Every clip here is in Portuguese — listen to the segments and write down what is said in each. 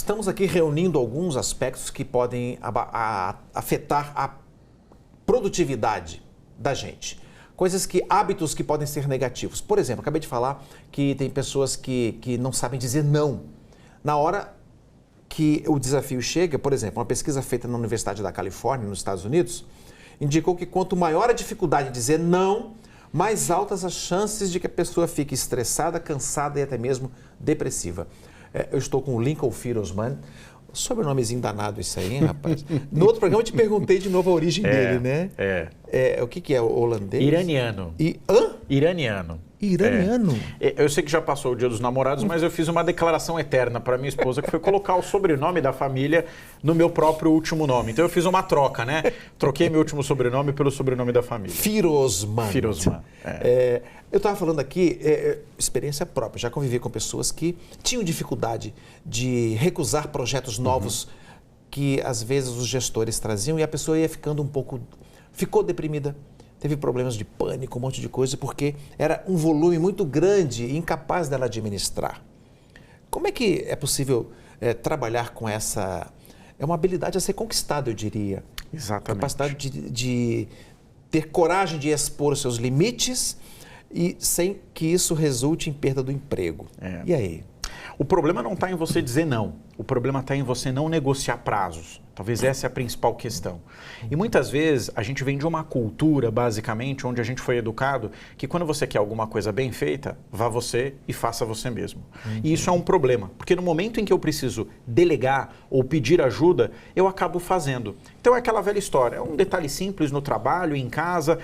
Estamos aqui reunindo alguns aspectos que podem afetar a produtividade da gente. Hábitos que podem ser negativos. Por exemplo, acabei de falar que tem pessoas que não sabem dizer não. Na hora que o desafio chega, por exemplo, uma pesquisa feita na Universidade da Califórnia, nos Estados Unidos, indicou que quanto maior a dificuldade de dizer não, mais altas as chances de que a pessoa fique estressada, cansada e até mesmo depressiva. Eu estou com o Lincoln Firosman. Sobrenomezinho danado isso aí, hein, rapaz? No outro programa eu te perguntei de novo a origem dele, né? O que é? Holandês? Iraniano. Iraniano. Iraniano? Eu sei que já passou o Dia dos Namorados, mas eu fiz uma declaração eterna para minha esposa, que foi colocar o sobrenome da família no meu próprio último nome. Então eu fiz uma troca, né? Troquei meu último sobrenome pelo sobrenome da família. Firosman. Firosman. Eu estava falando aqui, experiência própria, já convivi com pessoas que tinham dificuldade de recusar projetos novos que às vezes os gestores traziam e a pessoa ia ficou deprimida. Teve problemas de pânico, um monte de coisa, porque era um volume muito grande e incapaz dela administrar. Como é que é possível trabalhar com essa... É uma habilidade a ser conquistada, eu diria. Exatamente. Capacidade de ter coragem de expor os seus limites e sem que isso resulte em perda do emprego. E aí? O problema não está em você dizer não. O problema está em você não negociar prazos. Talvez essa é a principal questão. E muitas vezes a gente vem de uma cultura, basicamente, onde a gente foi educado que quando você quer alguma coisa bem feita, vá você e faça você mesmo. E isso é um problema, porque no momento em que eu preciso delegar ou pedir ajuda, eu acabo fazendo. Então é aquela velha história, é um detalhe simples no trabalho, em casa.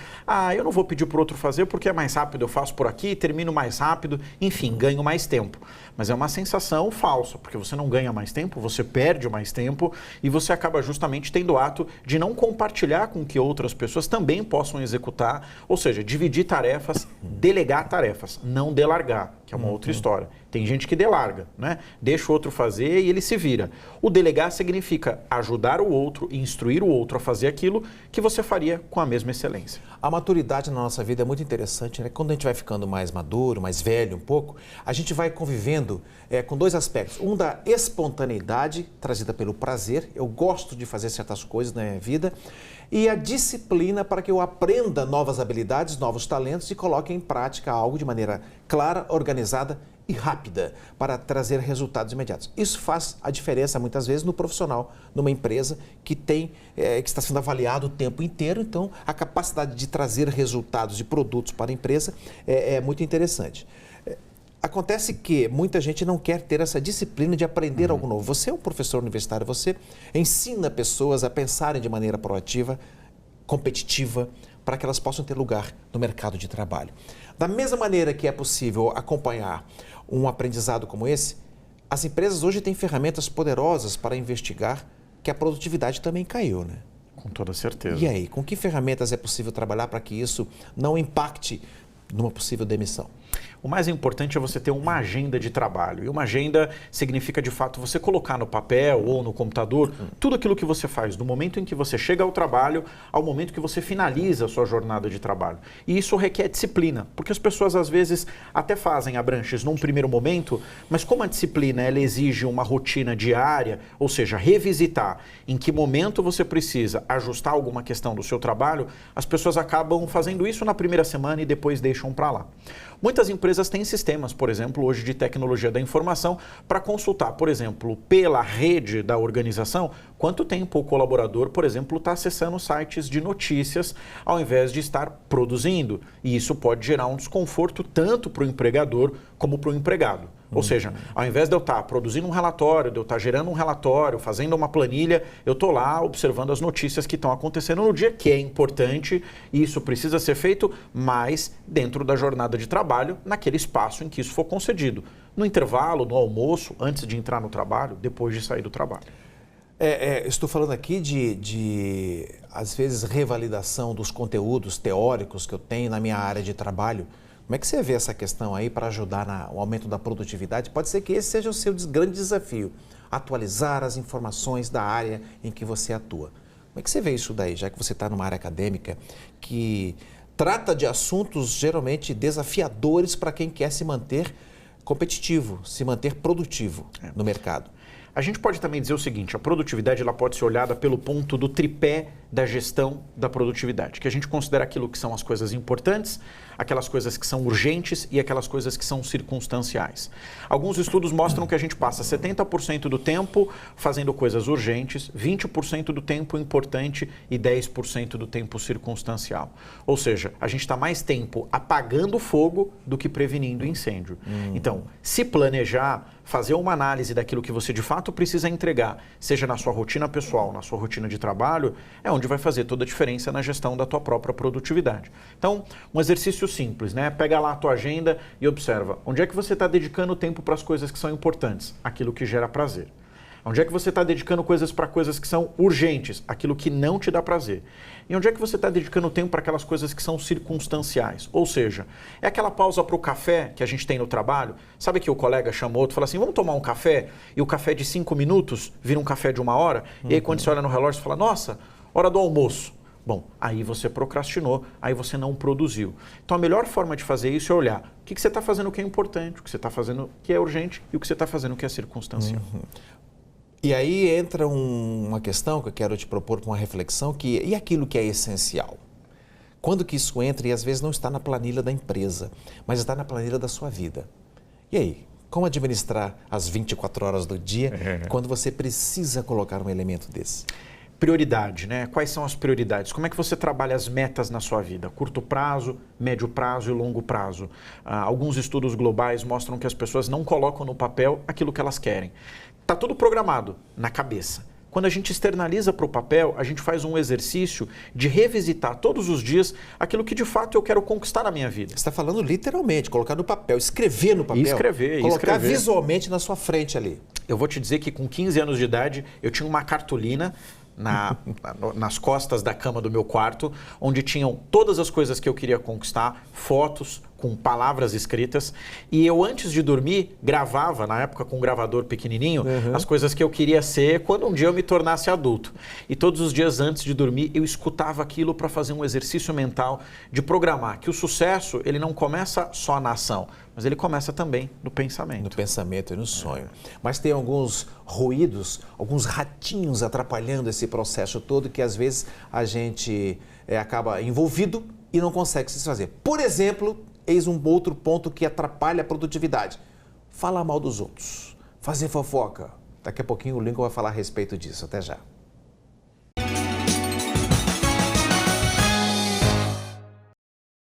Eu não vou pedir para o outro fazer porque é mais rápido, eu faço por aqui, termino mais rápido, enfim, ganho mais tempo. Mas é uma sensação falsa, porque você não ganha mais tempo, você perde mais tempo e você acaba justamente tendo o ato de não compartilhar com que outras pessoas também possam executar, ou seja, dividir tarefas, delegar tarefas, não delargar, que é uma outra história. Tem gente que delarga, né? Deixa o outro fazer e ele se vira. O delegar significa ajudar o outro, instruir o outro a fazer aquilo que você faria com a mesma excelência. A maturidade na nossa vida é muito interessante, né? Quando a gente vai ficando mais maduro, mais velho um pouco, a gente vai convivendo com dois aspectos. Um da espontaneidade, trazida pelo prazer. Eu gosto de fazer certas coisas na minha vida. E a disciplina para que eu aprenda novas habilidades, novos talentos e coloque em prática algo de maneira clara, organizada e rápida para trazer resultados imediatos. Isso faz a diferença muitas vezes no profissional, numa empresa que está sendo avaliado o tempo inteiro. Então, a capacidade de trazer resultados e produtos para a empresa é muito interessante. Acontece que muita gente não quer ter essa disciplina de aprender algo novo. Você é um professor universitário, você ensina pessoas a pensarem de maneira proativa, competitiva, para que elas possam ter lugar no mercado de trabalho. Da mesma maneira que é possível acompanhar um aprendizado como esse, as empresas hoje têm ferramentas poderosas para investigar que a produtividade também caiu, né? Com toda certeza. E aí, com que ferramentas é possível trabalhar para que isso não impacte numa possível demissão? O mais importante é você ter uma agenda de trabalho. E uma agenda significa, de fato, você colocar no papel ou no computador tudo aquilo que você faz, do momento em que você chega ao trabalho ao momento que você finaliza a sua jornada de trabalho. E isso requer disciplina, porque as pessoas, às vezes, até fazem abranches num primeiro momento, mas como a disciplina ela exige uma rotina diária, ou seja, revisitar em que momento você precisa ajustar alguma questão do seu trabalho, as pessoas acabam fazendo isso na primeira semana e depois deixam para lá. Muitas empresas têm sistemas, por exemplo, hoje de tecnologia da informação, para consultar, por exemplo, pela rede da organização, quanto tempo o colaborador, por exemplo, está acessando sites de notícias ao invés de estar produzindo. E isso pode gerar um desconforto tanto para o empregador como para o empregado. Ou seja, ao invés de eu estar produzindo um relatório, de eu estar gerando um relatório, fazendo uma planilha, eu estou lá observando as notícias que estão acontecendo no dia, que é importante, e isso precisa ser feito, mas dentro da jornada de trabalho, naquele espaço em que isso for concedido. No intervalo, no almoço, antes de entrar no trabalho, depois de sair do trabalho. Estou falando aqui de, às vezes, revalidação dos conteúdos teóricos que eu tenho na minha área de trabalho. Como é que você vê essa questão aí para ajudar no aumento da produtividade? Pode ser que esse seja o seu grande desafio, atualizar as informações da área em que você atua. Como é que você vê isso daí, já que você está numa área acadêmica que trata de assuntos geralmente desafiadores para quem quer se manter competitivo, se manter produtivo no mercado? A gente pode também dizer o seguinte, a produtividade ela pode ser olhada pelo ponto do tripé da gestão da produtividade, que a gente considera aquilo que são as coisas importantes, aquelas coisas que são urgentes e aquelas coisas que são circunstanciais. Alguns estudos mostram que a gente passa 70% do tempo fazendo coisas urgentes, 20% do tempo importante e 10% do tempo circunstancial. Ou seja, a gente está mais tempo apagando fogo do que prevenindo incêndio. Então, se planejar, fazer uma análise daquilo que você de fato precisa entregar, seja na sua rotina pessoal, na sua rotina de trabalho, é onde vai fazer toda a diferença na gestão da tua própria produtividade. Então, um exercício simples, né? Pega lá a tua agenda e observa onde é que você está dedicando tempo para as coisas que são importantes, aquilo que gera prazer. Onde é que você está dedicando coisas para coisas que são urgentes, aquilo que não te dá prazer? E onde é que você está dedicando tempo para aquelas coisas que são circunstanciais? Ou seja, é aquela pausa para o café que a gente tem no trabalho. Sabe que o colega chama outro e fala assim, vamos tomar um café? E o café de 5 minutos vira um café de 1 hora. E aí quando você olha no relógio, você fala, nossa, hora do almoço. Bom, aí você procrastinou, aí você não produziu. Então a melhor forma de fazer isso é olhar o que você está fazendo que é importante, o que você está fazendo que é urgente e o que você está fazendo que é circunstancial. E aí entra uma questão que eu quero te propor para uma reflexão, e aquilo que é essencial? Quando que isso entra e às vezes não está na planilha da empresa, mas está na planilha da sua vida? E aí, como administrar as 24 horas do dia quando você precisa colocar um elemento desse? Prioridade, né? Quais são as prioridades? Como é que você trabalha as metas na sua vida? Curto prazo, médio prazo e longo prazo. Alguns estudos globais mostram que as pessoas não colocam no papel aquilo que elas querem. Está tudo programado na cabeça. Quando a gente externaliza para o papel, a gente faz um exercício de revisitar todos os dias aquilo que de fato eu quero conquistar na minha vida. Você está falando literalmente, colocar no papel, escrever no papel. Colocar visualmente na sua frente ali. Eu vou te dizer que com 15 anos de idade, eu tinha uma cartolina nas costas da cama do meu quarto, onde tinham todas as coisas que eu queria conquistar, fotos com palavras escritas, e eu antes de dormir gravava, na época com um gravador pequenininho, as coisas que eu queria ser quando um dia eu me tornasse adulto. E todos os dias antes de dormir eu escutava aquilo para fazer um exercício mental de programar que o sucesso ele não começa só na ação, mas ele começa também no pensamento. No pensamento e no sonho. Mas tem alguns ruídos, alguns ratinhos atrapalhando esse processo todo que às vezes a gente acaba envolvido e não consegue se desfazer. Por exemplo, eis um outro ponto que atrapalha a produtividade. Falar mal dos outros, fazer fofoca. Daqui a pouquinho o Lincoln vai falar a respeito disso. Até já.